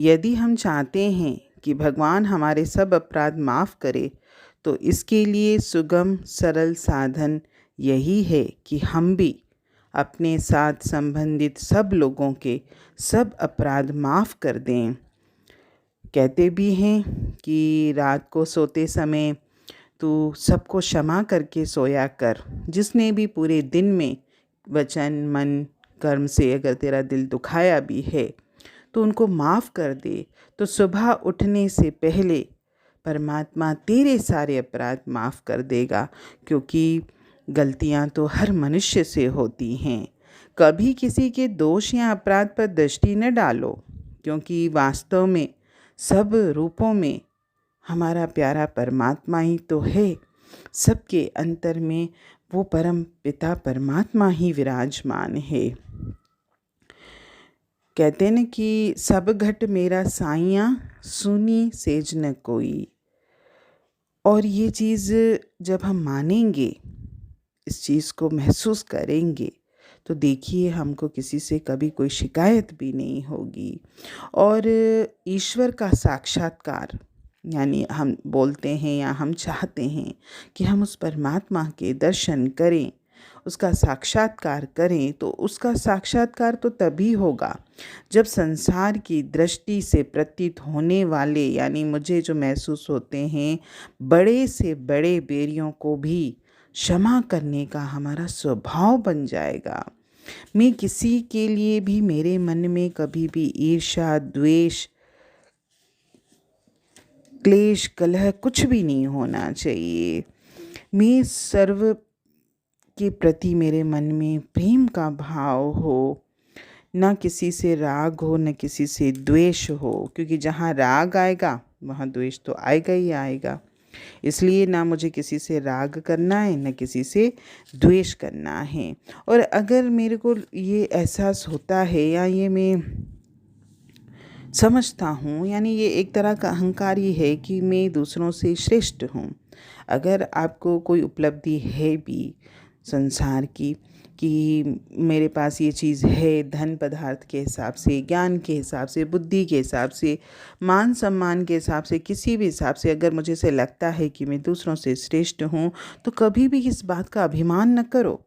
यदि हम चाहते हैं कि भगवान हमारे सब अपराध माफ़ करे, तो इसके लिए सुगम सरल साधन यही है कि हम भी अपने साथ संबंधित सब लोगों के सब अपराध माफ़ कर दें। कहते भी हैं कि रात को सोते समय तू सबको क्षमा करके सोया कर। जिसने भी पूरे दिन में वचन मन कर्म से अगर तेरा दिल दुखाया भी है तो उनको माफ़ कर दे, तो सुबह उठने से पहले परमात्मा तेरे सारे अपराध माफ़ कर देगा। क्योंकि गलतियां तो हर मनुष्य से होती हैं। कभी किसी के दोष या अपराध पर दृष्टि न डालो, क्योंकि वास्तव में सब रूपों में हमारा प्यारा परमात्मा ही तो है। सबके अंतर में वो परम पिता परमात्मा ही विराजमान है। कहते हैं न कि सब घट मेरा साइयाँ सुनी सेज न कोई। और ये चीज़ जब हम मानेंगे, इस चीज़ को महसूस करेंगे, तो देखिए हमको किसी से कभी कोई शिकायत भी नहीं होगी। और ईश्वर का साक्षात्कार, यानी हम बोलते हैं या हम चाहते हैं कि हम उस परमात्मा के दर्शन करें, उसका साक्षात्कार करें, तो उसका साक्षात्कार तो तभी होगा जब संसार की दृष्टि से प्रतीत होने वाले, यानी मुझे जो महसूस होते हैं, बड़े से बड़े बैरियों को भी क्षमा करने का हमारा स्वभाव बन जाएगा। मैं किसी के लिए भी, मेरे मन में कभी भी ईर्ष्या, द्वेष, क्लेश, कलह कुछ भी नहीं होना चाहिए। मैं सर्व के प्रति मेरे मन में प्रेम का भाव हो, न किसी से राग हो, न किसी से द्वेष हो। क्योंकि जहाँ राग आएगा वहाँ द्वेष तो आएगा ही आएगा। इसलिए ना मुझे किसी से राग करना है, न किसी से द्वेष करना है। और अगर मेरे को ये एहसास होता है या ये मैं समझता हूँ, यानी ये एक तरह का अहंकार ही है कि मैं दूसरों से श्रेष्ठ हूँ। अगर आपको कोई उपलब्धि है भी संसार की, कि मेरे पास ये चीज़ है, धन पदार्थ के हिसाब से, ज्ञान के हिसाब से, बुद्धि के हिसाब से, मान सम्मान के हिसाब से, किसी भी हिसाब से अगर मुझे से लगता है कि मैं दूसरों से श्रेष्ठ हूँ, तो कभी भी इस बात का अभिमान न करो।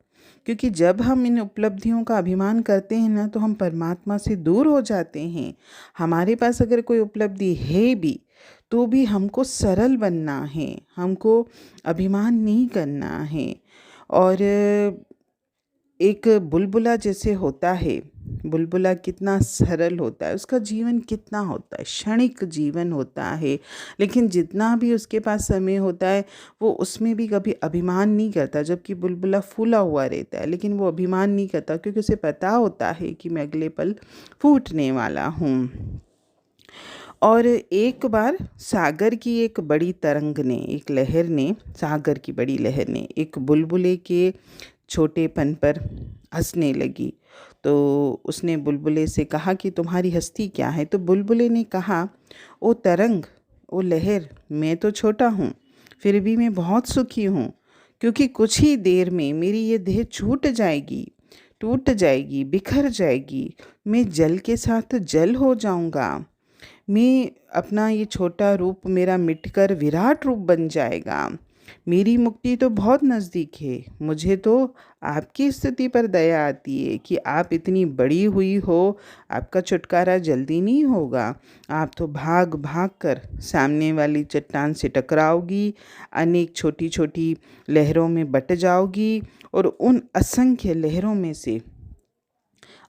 क्योंकि जब हम इन उपलब्धियों का अभिमान करते हैं ना, तो हम परमात्मा से दूर हो जाते हैं। हमारे पास अगर कोई उपलब्धि है भी, तो भी हमको सरल बनना है, हमको अभिमान नहीं करना है। और एक बुलबुला जैसे होता है, बुलबुला कितना सरल होता है, उसका जीवन कितना होता है, क्षणिक जीवन होता है। लेकिन जितना भी उसके पास समय होता है, वो उसमें भी कभी अभिमान नहीं करता। जबकि बुलबुला फूला हुआ रहता है, लेकिन वो अभिमान नहीं करता, क्योंकि उसे पता होता है कि मैं अगले पल फूटने वाला हूँ। और एक बार सागर की एक बड़ी तरंग ने, एक लहर ने, सागर की बड़ी लहर ने एक बुलबुले के छोटेपन पर हंसने लगी। तो उसने बुलबुले से कहा कि तुम्हारी हस्ती क्या है। तो बुलबुले ने कहा, ओ तरंग, ओ लहर, मैं तो छोटा हूँ, फिर भी मैं बहुत सुखी हूँ। क्योंकि कुछ ही देर में मेरी ये देह छूट जाएगी, टूट जाएगी, बिखर जाएगी। मैं जल के साथ जल हो जाऊँगा। मैं अपना ये छोटा रूप मेरा मिटकर विराट रूप बन जाएगा। मेरी मुक्ति तो बहुत नज़दीक है। मुझे तो आपकी स्थिति पर दया आती है कि आप इतनी बड़ी हुई हो, आपका छुटकारा जल्दी नहीं होगा। आप तो भाग भाग कर सामने वाली चट्टान से टकराओगी, अनेक छोटी छोटी लहरों में बट जाओगी, और उन असंख्य लहरों में से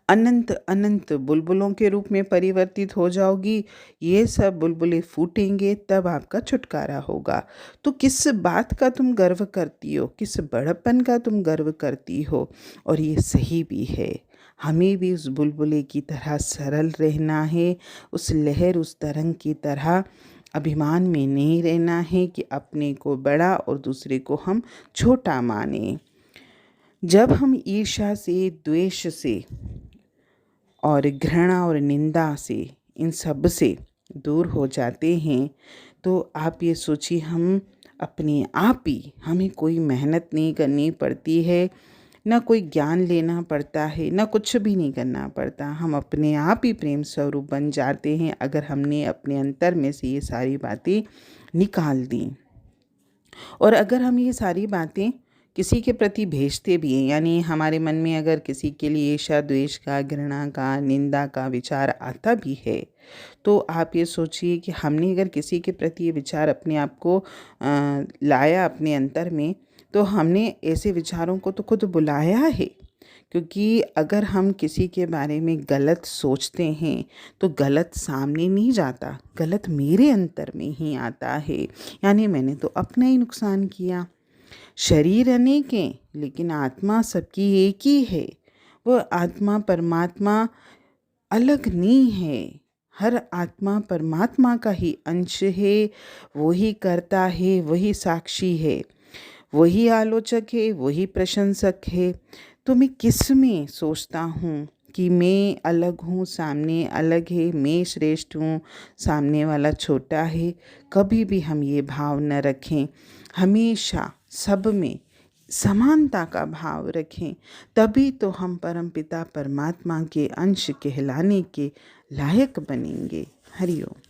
अनंत अनंत बुलबुलों के रूप में परिवर्तित हो जाओगी। ये सब बुलबुले फूटेंगे, तब आपका छुटकारा होगा। तो किस बात का तुम गर्व करती हो, किस बड़प्पन का तुम गर्व करती हो। और ये सही भी है। हमें भी उस बुलबुले की तरह सरल रहना है, उस लहर, उस तरंग की तरह अभिमान में नहीं रहना है कि अपने को बड़ा और दूसरे को हम छोटा माने। जब हम ईर्ष्या से, द्वेष से और घृणा और निंदा से, इन सब से दूर हो जाते हैं, तो आप ये सोचिए, हम अपने आप ही, हमें कोई मेहनत नहीं करनी पड़ती है। ना कोई ज्ञान लेना पड़ता है, ना कुछ भी नहीं करना पड़ता। हम अपने आप ही प्रेम स्वरूप बन जाते हैं अगर हमने अपने अंतर में से ये सारी बातें निकाल दी। और अगर हम ये सारी बातें किसी के प्रति भेजते भी हैं, यानी हमारे मन में अगर किसी के लिए ईर्ष्या, द्वेष का, घृणा का, निंदा का विचार आता भी है, तो आप ये सोचिए कि हमने अगर किसी के प्रति ये विचार अपने आप को लाया अपने अंतर में, तो हमने ऐसे विचारों को तो खुद बुलाया है। क्योंकि अगर हम किसी के बारे में गलत सोचते हैं तो गलत सामने नहीं जाता, गलत मेरे अंतर में ही आता है। यानी मैंने तो अपना ही नुकसान किया। शरीर अनेक हैं लेकिन आत्मा सबकी एक ही है। वो आत्मा परमात्मा अलग नहीं है। हर आत्मा परमात्मा का ही अंश है। वही करता है, वही साक्षी है, वही आलोचक है, वही प्रशंसक है। तो मैं किस में सोचता हूँ कि मैं अलग हूँ, सामने अलग है, मैं श्रेष्ठ हूँ, सामने वाला छोटा है। कभी भी हम ये भाव न रखें। हमेशा सब में समानता का भाव रखें, तभी तो हम परमपिता परमात्मा के अंश कहलाने के लायक बनेंगे। हरि ओम।